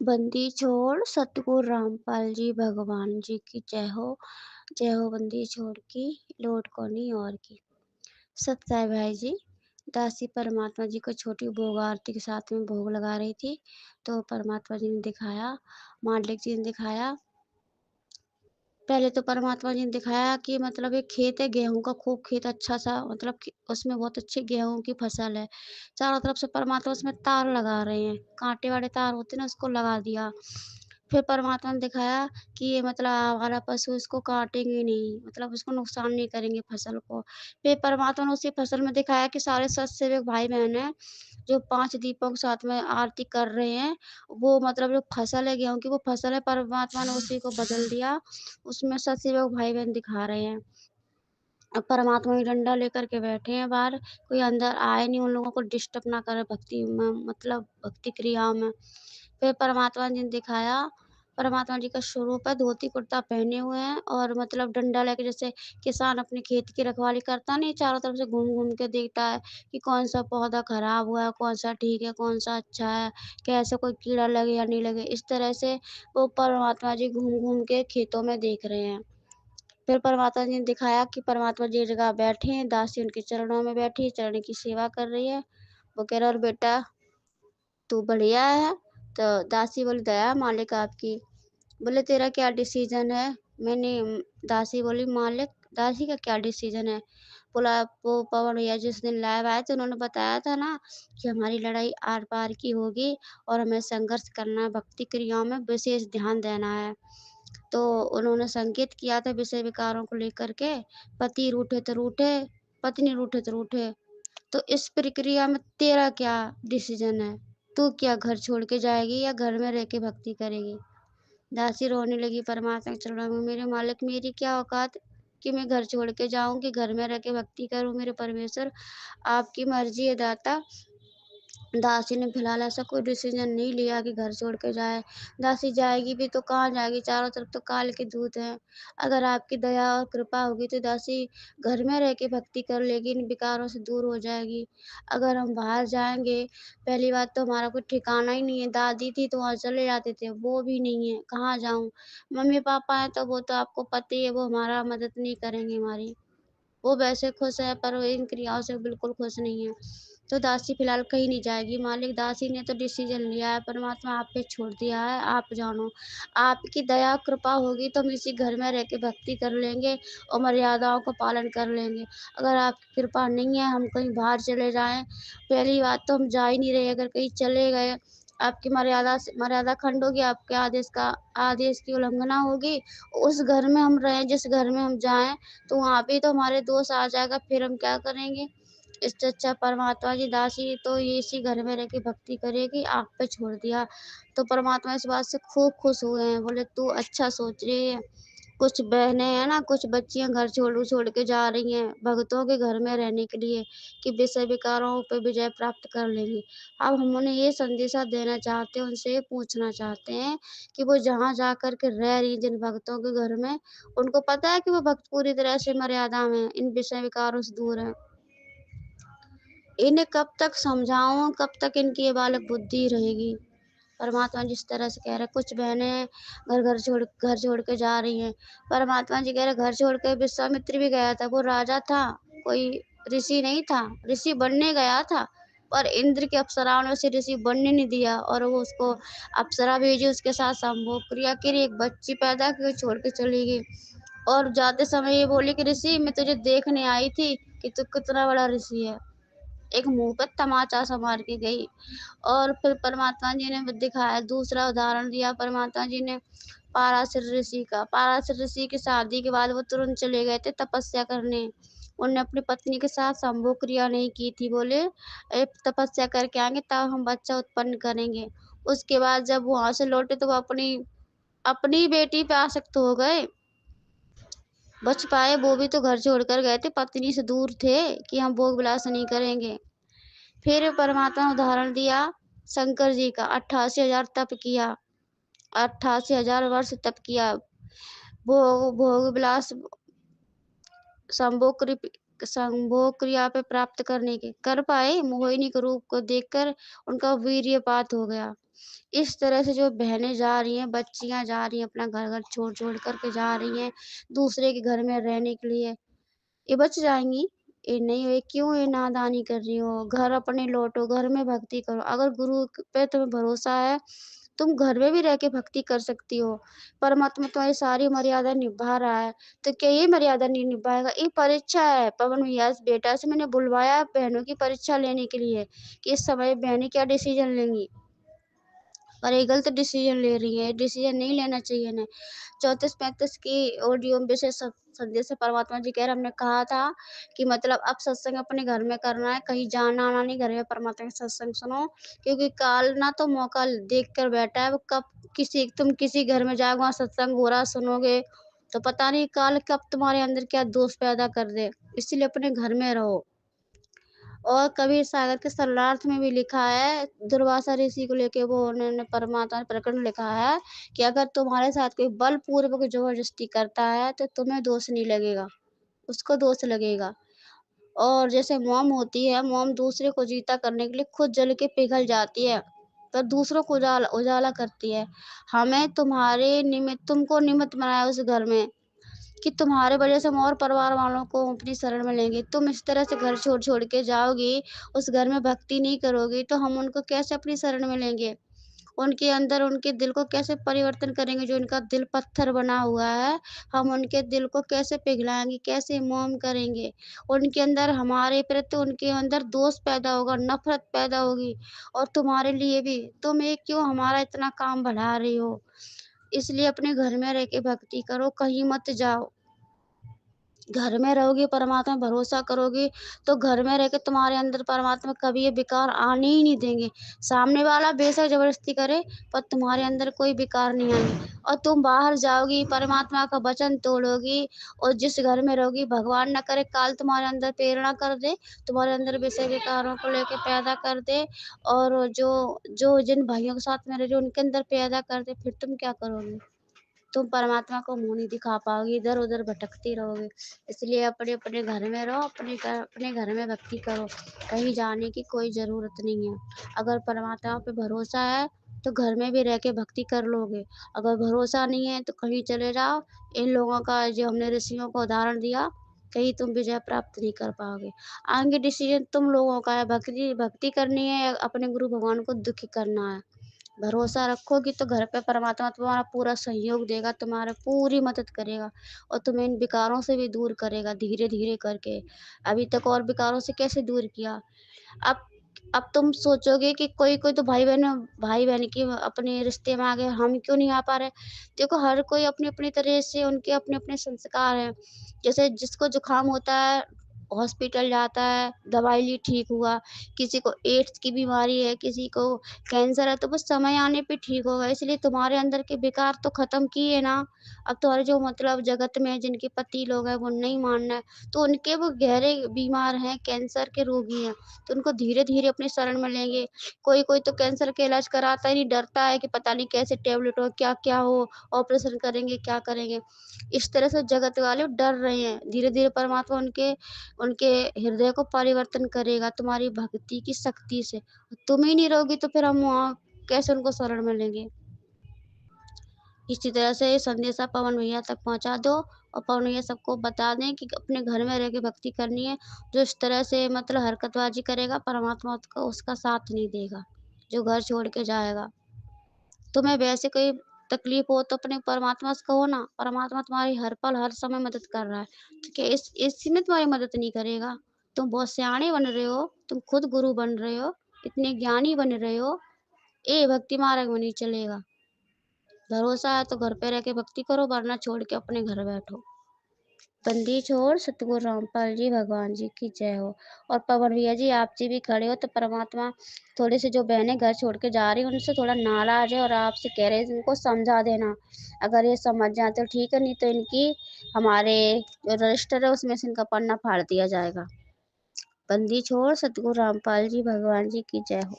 बंदी छोड़ सतगुरु रामपाल जी भगवान जी की जय हो बंदी छोड़ की लौट कोनी और की। सत्य है भाई जी। दासी परमात्मा जी को छोटी भोग आरती के साथ में भोग लगा रही थी, तो परमात्मा जी ने दिखाया, मालिक जी ने दिखाया। पहले तो परमात्मा जी ने दिखाया कि मतलब एक खेत है गेहूँ का, खूब खेत अच्छा-सा, मतलब कि उसमें बहुत अच्छी गेहूँ की फसल है। चारों तरफ से परमात्मा उसमें तार लगा रहे हैं, काँटे वाले तार होते हैं ना, उसको लगा दिया। फिर परमात्मा ने दिखाया कि ये मतलब आवारा पशु इसको काटेंगे नहीं, मतलब उसको नुकसान नहीं करेंगे फसल को। फिर परमात्मा ने उसी फसल में दिखाया कि सारे सतसेवक भाई-बहन हैं, जो 5 दीपों के साथ में आरती कर रहे हैं, वो मतलब जो फसल है गेहूँ की, वो फसल है, परमात्मा ने उसी को बदल दिया। उसमें सतसेवक भाई-बहन दिखा रहे हैं। अब परमात्मा भी डंडा लेकर के बैठे हैं बाहर, कोई अंदर आए नहीं, उन लोगों को डिस्टर्ब ना करे भक्ति में, मतलब भक्ति क्रियाओं में। फिर परमात्मा जी ने दिखाया, परमात्मा जी का स्वरूप है, धोती कुर्ता पहने हुए हैं और मतलब डंडा लेके, जैसे किसान अपने खेत की रखवाली करता नहीं, चारों तरफ से घूम-घूम के देखता है कि कौन-सा पौधा खराब हुआ है, कौन-सा ठीक है, कौन-सा अच्छा है, कैसे कोई कीड़ा लगे या नहीं लगे। इस तरह से वो परमात्मा जी घूम-घूम के खेतों में देख रहे हैं। फिर परमात्मा जी ने दिखाया कि परमात्मा जी एक जगह बैठे हैं, दासी उनके चरणों में बैठी है, चरण की सेवा कर रही है। वो कह रहा, और बेटा तू बढ़िया है? तो दासी बोली, दया मालिक आपकी। बोले, तेरा क्या डिसीजन है? मैंने दासी बोली, मालिक दासी का क्या डिसीजन है? बोला, वो पवन भैया जिस दिन लाइव आए थे, उन्होंने बताया था ना कि हमारी लड़ाई आर पार की होगी और हमें संघर्ष करना है, भक्ति क्रियाओं में विशेष ध्यान देना है। तो उन्होंने संकेत किया था विषय विकारों को लेकर के, पति रूठे तो रूठे, पत्नी रूठे तो रूठे। तो इस प्रक्रिया में तेरा क्या डिसीजन है? तू क्या घर छोड़ के जाएगी या घर में रह के भक्ति करेगी? दासी रोने लगी परमात्मा के चरणों में, मेरे मालिक मेरी क्या औकात कि मैं घर छोड़ के जाऊं, कि घर में रह के भक्ति करूं, मेरे परमेश्वर आपकी मर्जी है दाता। दासी ने फिलहाल ऐसा कोई डिसीजन नहीं लिया कि घर छोड़ के जाए। दासी जाएगी भी तो कहाँ जाएगी, चारों तरफ तो काल के दूत हैं। अगर आपकी दया और कृपा होगी तो दासी घर में रह के भक्ति कर लेगी, इन विकारों से दूर हो जाएगी। अगर हम बाहर जाएँगे, पहली बात तो हमारा कोई ठिकाना ही नहीं है। दादी थी तो वहाँ चले जाते थे, वो भी नहीं है, कहाँ जाऊँ? मम्मी-पापा हैं तो वो तो आपको पता ही है, वो हमारा मदद नहीं करेंगे हमारी। वो वैसे खुश है पर वो इन क्रियाओं से बिल्कुल खुश नहीं है। तो दासी फिलहाल कहीं नहीं जाएगी। मालिक दासी ने तो डिसीजन लिया है, परमात्मा आप पे छोड़ दिया है, आप जानो। आपकी दया कृपा होगी तो हम इसी घर में रह के भक्ति कर लेंगे और मर्यादाओं का पालन कर लेंगे। अगर आपकी कृपा नहीं है, हम कहीं बाहर चले जाएँ, पहली बात तो हम जा ही नहीं रहे, अगर कहीं चले गए, आपकी मर्यादा खंड होगी, आपके आदेश की उल्लंघना होगी, उस घर में हम रहें, जिस घर में हम जाएँ, तो वहाँ पे तो हमारे दोष आ जाएगा, फिर हम क्या करेंगे? इससे अच्छा परमात्मा की दासी तो ये इसी घर में रह के भक्ति करेगी, आप पे छोड़ दिया। तो परमात्मा इस बात से खूब खुश हुए हैं, बोले तू अच्छा सोच रही है। कुछ बहनें हैं ना, कुछ बच्चियाँ घर छोड़ के जा रही हैं भगतों के घर में रहने के लिए, कि विषय विकारों पे विजय प्राप्त कर लेंगी। अब हम उन्हें ये संदेशा देना चाहते हैं, उनसे ये पूछना चाहते हैं कि वो जहाँ जा कर के रह रही हैं जिन भक्तों के घर में, उनको पता है कि वो भक्त पूरी तरह से मर्यादा में हैं, इन विषय विकारों से दूर हैं। इन्हें कब तक समझाऊँ, कब तक इनकी ये बालक बुद्धि रहेगी? परमात्मा जिस तरह से कह रहे हैं, कुछ बहनें घर छोड़ के जा रही हैं। परमात्मा जी कह रहे घर छोड़ के विश्वामित्र भी गया था, वो राजा था, कोई ऋषि नहीं था, ऋषि बनने गया था, पर इंद्र की अप्सराओं ने उसे ऋषि बनने नहीं दिया और वो उसको अप्सरा भेजी, उसके साथ संभोग क्रिया की, एक बच्ची पैदा की, छोड़ के चली गई। और जाते समय ये बोली कि ऋषि मैं तुझे देखने आई थी कि तू कितना बड़ा ऋषि है। एक मुँह पे तमाचा सा मार के गई। और फिर परमात्मा जी ने दिखाया, दूसरा उदाहरण दिया परमात्मा जी ने पाराशर ऋषि का। पाराशर ऋषि की शादी के बाद वो तुरंत चले गए थे तपस्या करने। उन्होंने अपनी पत्नी के साथ संभोग क्रिया नहीं की थी, बोले तपस्या करके आएँगे तब हम बच्चा उत्पन्न करेंगे। उसके बाद जब वहाँ से लौटे तो वो अपनी अपनी बेटी पे आसक्त हो गए। बच पाए, वो भी तो घर छोड़कर गए थे, पत्नी से दूर थे कि हम भोग विलास नहीं करेंगे। फिर परमात्मा ने उदाहरण दिया शंकर जी का, 88,000 तप किया, 88,000 वर्ष तप किया। भोग भोग विलास संभोग संभोग क्रिया पे प्राप्त करने के कर पाए, मोहिनी के रूप को देखकर उनका वीर्यपात हो गया। इस तरह से जो बहनें जा रही हैं, बच्चियाँ जा रही हैं, अपना घर-घर छोड़-छोड़ कर के जा रही हैं, दूसरे के घर में रहने के लिए, ये बच जाएँगी? ये नहीं, ये क्यों ये नादानी कर रही हो? घर अपने लौटो, घर में भक्ति करो। अगर गुरु पे तुम्हें भरोसा है, तुम घर में भी रह के भक्ति कर सकती हो। परमात्मा तुम्हारी सारी मर्यादा निभा रहा है, तो क्या ये मर्यादा नहीं निभाएगा? ये परीक्षा है। पवन भैया बेटा से मैंने बुलवाया है बहनों की परीक्षा लेने के लिए, कि इस समय बहनें क्या डिसीज़न लेंगी। पर ये गलत डिसीज़न ले रही हैं, डिसीज़न नहीं लेना चाहिए इन्हें। 34-35 की ऑडियो में विशेष संदेश में परमात्मा जी कह रहे, हमने कहा था कि मतलब अब सत्संग अपने घर में करना है, कहीं जाना-आना नहीं, घर में परमात्मा का सत्संग सुनो, क्योंकि काल ना तो मौका देख कर बैठा है, वो कब तुम किसी घर में जाओगे, वहाँ सत्संग हो रहा सुनोगे, तो पता नहीं काल कब तुम्हारे अंदर क्या दोष पैदा कर दे। इसलिए अपने घर में रहो। और कबीर सागर के सरलार्थ में भी लिखा है, दुर्वासा ऋषि को लेके वो उन्होंने परमात्मा ने प्रकरण लिखा है कि अगर तुम्हारे साथ कोई बलपूर्वक जबरदस्ती करता है तो तुम्हें दोष नहीं लगेगा, उसको दोष लगेगा। और जैसे मोम होती है, मोम दूसरे को जीता करने के लिए खुद जल के पिघल जाती है, पर दूसरों को उजाला उजाला करती है। हमें तुम्हारे निमित्त तुमको निमित्त बनाया उस घर में, कि तुम्हारे वजह से हम और परिवार वालों को अपनी शरण में लेंगे। तुम इस तरह से घर छोड़-छोड़ के जाओगी, उस घर में भक्ति नहीं करोगी, तो हम उनको कैसे अपनी शरण में लेंगे? उनके अंदर उनके दिल को कैसे परिवर्तन करेंगे? जो उनका दिल पत्थर बना हुआ है, हम उनके दिल को कैसे पिघलाएँगे, कैसे मोम करेंगे? उनके अंदर हमारे प्रति उनके अंदर दोष पैदा होगा, नफ़रत पैदा होगी, और तुम्हारे लिए भी। तुम ये क्यों हमारा इतना काम बढ़ा रही हो? इसलिए अपने घर में रह के भक्ति करो, कहीं मत जाओ। घर में रहोगी, परमात्मा पे भरोसा करोगी, तो घर में रह के तुम्हारे अंदर परमात्मा कभी ये विकार आने ही नहीं देंगे। सामने वाला बेशक ज़बरदस्ती करे, पर तुम्हारे अंदर कोई विकार नहीं आएँगे। और तुम बाहर जाओगी, परमात्मा का वचन तोड़ोगी, और जिस घर में रहोगी, भगवान ना करे काल तुम्हारे अंदर प्रेरणा कर दे, तुम्हारे अंदर विषय विकारों को लेके पैदा कर दे, और जो जो जिन भाइयों के साथ में रह रही हो, उनके अंदर पैदा कर दे, फिर तुम क्या करोगी? तुम परमात्मा को मुँह नहीं दिखा पाओगी, इधर-उधर भटकती रहोगी। इसलिए अपने-अपने घर में रहो, अपने घर में भक्ति करो, कहीं जाने की कोई ज़रूरत नहीं है। अगर परमात्मा पे भरोसा है, तो घर में भी रह के भक्ति कर लोगे। अगर भरोसा नहीं है, तो कहीं चले जाओ, इन लोगों का जो हमने ऋषियों का उदाहरण दिया, कहीं तुम विजय प्राप्त नहीं कर पाओगे। आगे डिसीज़न तुम लोगों का है, भक्ति भक्ति करनी है या अपने गुरु भगवान को दुखी करना है। भरोसा रखोगी तो घर पे परमात्मा तुम्हारा पूरा सहयोग देगा, तुम्हारी पूरी मदद करेगा, और तुम्हें इन विकारों से भी दूर करेगा धीरे-धीरे करके। अभी तक और विकारों से कैसे दूर किया? अब अब तुम सोचोगे कि कोई-कोई तो भाई-बहन की अपने रिश्ते में आ गए, हम क्यों नहीं आ पा रहे? देखो, हर कोई अपनी-अपनी तरह से, उनके अपने-अपने संस्कार हैं। जैसे जिसको जुकाम होता है, हॉस्पिटल जाता है, दवाई ली ठीक हुआ। किसी को एड्स की बीमारी है, किसी को कैंसर है, तो वो समय आने पे ठीक होगा। इसलिए तुम्हारे अंदर के विकार तो ख़त्म किए ना। अब तुम्हारे जो मतलब जगत में जिनके पति लोग हैं, वो नहीं मान रहे, तो उनके वो गहरे बीमार हैं, कैंसर के रोगी हैं, तो उनको धीरे-धीरे अपनी शरण में लेंगे। कोई-कोई तो कैंसर का इलाज कराता ही नहीं, डरता है कि पता नहीं कैसे टैबलेट हो, क्या-क्या हो, ऑपरेशन करेंगे, क्या करेंगे। इस तरह से जगत वाले डर रहे हैं। धीरे-धीरे परमात्मा उनके उनके हृदय को परिवर्तन करेगा तुम्हारी भक्ति की शक्ति से। तुम ही नहीं रहोगी तो फिर हम वहाँ कैसे उनको शरण में लेंगे? इसी तरह से ये संदेशा पवन भैया तक पहुँचा दो, और पवन भैया सबको बता दें कि अपने घर में रह के भक्ति करनी है। जो इस तरह से मतलब हरकतबाज़ी करेगा, परमात्मा उसका उसका साथ नहीं देगा, जो घर छोड़ के जाएगा। तुम्हें वैसे कोई तकलीफ़ हो तो अपने परमात्मा से कहो ना, परमात्मा तुम्हारी हर पल, हर समय मदद कर रहा है। तो क्या इसी में तुम्हारी मदद नहीं करेगा? तुम बहुत सयाने बन रहे हो, तुम खुद गुरु बन रहे हो, इतने ज्ञानी बन रहे हो, ये भक्ति मार्ग में नहीं चलेगा। भरोसा है तो घर पे रह के भक्ति करो, वरना छोड़ के अपने घर बैठो। बंदी छोड़ सतगुरु रामपाल जी भगवान जी की जय हो। और पवन भैया जी, आप जी भी खड़े हो, तो परमात्मा थोड़ी सी जो बहनें घर छोड़ के जा रही हैं, उनसे थोड़ा नाराज है, और आपसे कह रहे हैं इनको समझा देना। अगर ये समझ जाए तो ठीक है, नहीं तो इनकी हमारे जो रजिस्टर है उसमें से इनका पन्ना फाड़ दिया जाएगा। बंदी छोड़ सतगुरु रामपाल जी भगवान जी की जय हो।